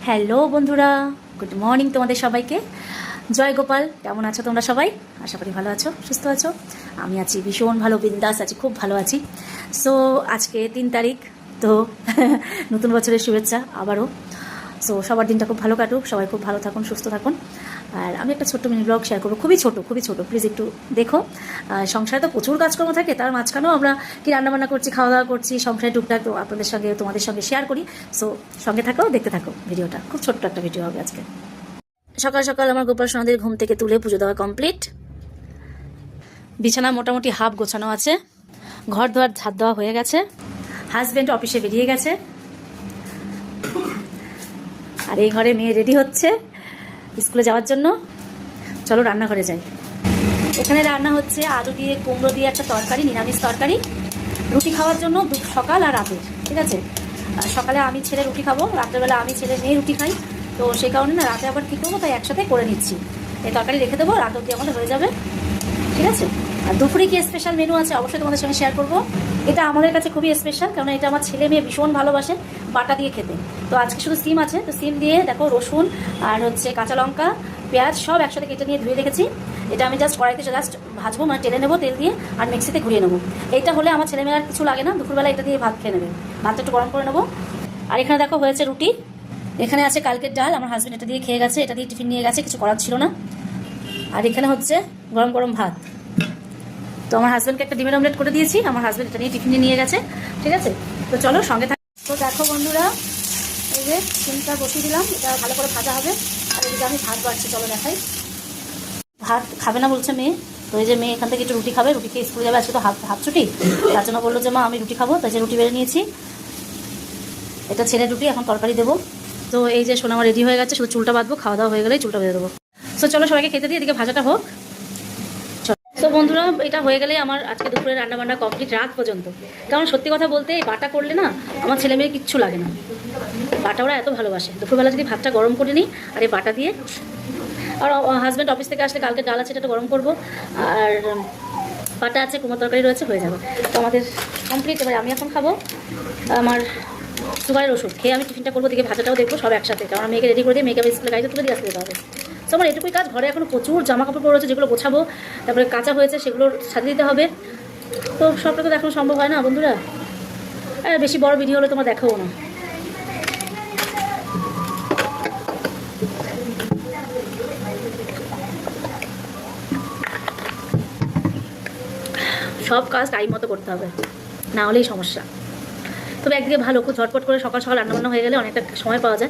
Hello বন্ধুরা, good morning তোমাদের সবাইকে। জয় গোপাল। কেমন আছো তোমরা সবাই? আশা করি ভালো আছো, সুস্থ আছো। আমি আছি ভীষণ ভালো, বিন্দাস আছি, খুব ভালো আছি। সো আজকে 3 তারিখ, তো নতুন বছরের শুভেচ্ছা আবারও। সো সবার দিনটা খুব ভালো কাটুক, সবাই খুব ভালো থাকুন, সুস্থ থাকুন। আর আমি একটা ছোট্ট মিনি ব্লগ শেয়ার করবো, খুবই ছোট, প্লিজ একটু দেখো। সংসারে তো প্রচুর কাজকর্ম থাকে, তার মাঝখানেও আমরা কি রান্নাবান্না করছি, খাওয়া দাওয়া করছি, সংসারে টুকটাক তো আপনাদের সঙ্গে, তোমাদের সঙ্গে শেয়ার করি। সো সঙ্গে থাকো, দেখতে থাকো ভিডিওটা। খুব ছোট্ট একটা ভিডিও হবে আজকে। সকাল সকাল আমার গোপাল সোনাদের ঘুম থেকে তুলে পুজো দেওয়া কমপ্লিট। বিছানা মোটামুটি হাফ গোছানো আছে, ঘর দোয়ার ঝাড় দেওয়া হয়ে গেছে। হাজব্যান্ড অফিসে বেরিয়ে গেছে, আর এই ঘরে মেয়ে রেডি হচ্ছে স্কুলে যাওয়ার জন্য। চলো রান্নাঘরে যাই। এখানে রান্না হচ্ছে আলু দিয়ে কুমড়ো দিয়ে একটা তরকারি, নিরামিষ তরকারি, রুটি খাওয়ার জন্য সকাল আর রাতের। ঠিক আছে, সকালে আমি ছেলে রুটি খাবো, রাত্রেবেলা আমি ছেলে মেয়ে রুটি খাই। তো সেই কারণে না রাতে আবার কী করবো, তাই একসাথে করে নিচ্ছি। এই তরকারি রেখে দেবো, রাত অবধি আমাদের হয়ে যাবে। ঠিক আছে, আর দুপুরে কি স্পেশাল মেনু আছে অবশ্যই তোমাদের সঙ্গে শেয়ার করবো। এটা আমাদের কাছে খুবই স্পেশাল, কারণ এটা আমার ছেলে মেয়ে ভীষণ ভালোবাসে বাটা দিয়ে খেতে। তো আজকে শুধু সিম আছে, তো সিম দিয়ে দেখো রসুন আর হচ্ছে কাঁচা লঙ্কা, পেঁয়াজ সব একসাথে কেটে নিয়ে ধুয়ে রেখেছি। এটা আমি জাস্ট কড়াইতে জাস্ট ভাজবো, মানে টেলে নেবো তেল দিয়ে, আর মিক্সিতে ঘুরিয়ে নেবো। এইটা হলে আমার ছেলেমেয়ের আর কিছু লাগে না, দুপুরবেলা এটা দিয়ে ভাত খেয়ে নেবে। ভাতটা একটু গরম করে নেবো। আর এখানে দেখো হয়েছে রুটি, এখানে আছে কালকের ডাল, আমার হাজব্যান্ড এটা দিয়ে খেয়ে গেছে, এটা দিয়ে টিফিন নিয়ে গেছে, কিছু করার ছিল না। আর এখানে হচ্ছে গরম গরম ভাত। তো আমার হাজব্যান্ডকে একটা ডিমের অমলেট করে দিয়েছি, আমার হাজব্যান্ড এটা নিয়ে টিফিনে নিয়ে গেছে। ঠিক আছে, তো চলো সঙ্গে থাক। তো দেখো বন্ধুরা, এই যে সিমটা বসিয়ে দিলাম, এটা ভালো করে ভাজা হবে। আর এদিকে আমি ভাত বাড়ছি, চলো দেখাই। ভাত খাবে না বলছে মেয়ে, তো এই যে মেয়ে এখান থেকে একটু রুটি খাবে, রুটি খেয়ে স্কুলে যাবে, আজকে তো হাফ ছুটি। তার জন্য বললো যে মা আমি রুটি খাবো, তাই যে রুটি বেড়ে নিয়েছি। এটা ছেলে রুটি, এখন তরকারি দেবো। তো এই যে সোনা আমার রেডি হয়ে গেছে, শুধু চুলটা বাঁধবো, খাওয়া দাওয়া হয়ে গেলেই চুলটা বেঁধে দেবো। তো চলো সবাইকে খেতে দিয়ে এদিকে ভাজাটা হোক। তো বন্ধুরা, এটা হয়ে গেলে আমার আজকে দুপুরে রান্নাবান্না কমপ্লিট রাত পর্যন্ত। কারণ সত্যি কথা বলতে এই বাটা করলে না আমার ছেলে মেয়ে কিচ্ছু লাগে না, বাটা ওরা এত ভালোবাসে। দুপুরবেলা যদি ভাতটা গরম করে নিই আর এই বাটা দিয়ে, আর হাজব্যান্ড অফিস থেকে আসলে কালকে ডাল আছে, এটা গরম করবো, আর বাটা আছে, কুমড়ো তরকারি রয়েছে, হয়ে যাবে। তো আমাদের কমপ্লিট। এবার আমি এখন খাবো আমার সুগারের ওষুধ খেয়ে আমি টিফিনটা করবো, দিকে ভাজাটাও দেখবো সব একসাথে, কারণ মেয়েকে রেডি করে দিয়ে মেয়েকে স্কুলে গাড়িতে তুলে দিয়ে আসতে যেতে হবে। তো আমার এটুকুই কাজ। ঘরে এখনো প্রচুর জামা কাপড় পরে রয়েছে, যেগুলো গোছাবো, তারপরে কাঁচা হয়েছে সেগুলো সাজিয়ে দিতে হবে। তো সবটা তো দেখানো সম্ভব হয় না বন্ধুরা, আর বেশি বড় ভিডিও হলে তোমার দেখাবো না। সব কাজ টাইম মতো করতে হবে, না হলেই সমস্যা। তবে একদিকে ভালো, খুব ঝটপট করে সকাল সকাল রান্নাবান্না হয়ে গেলে অনেকটা সময় পাওয়া যায়।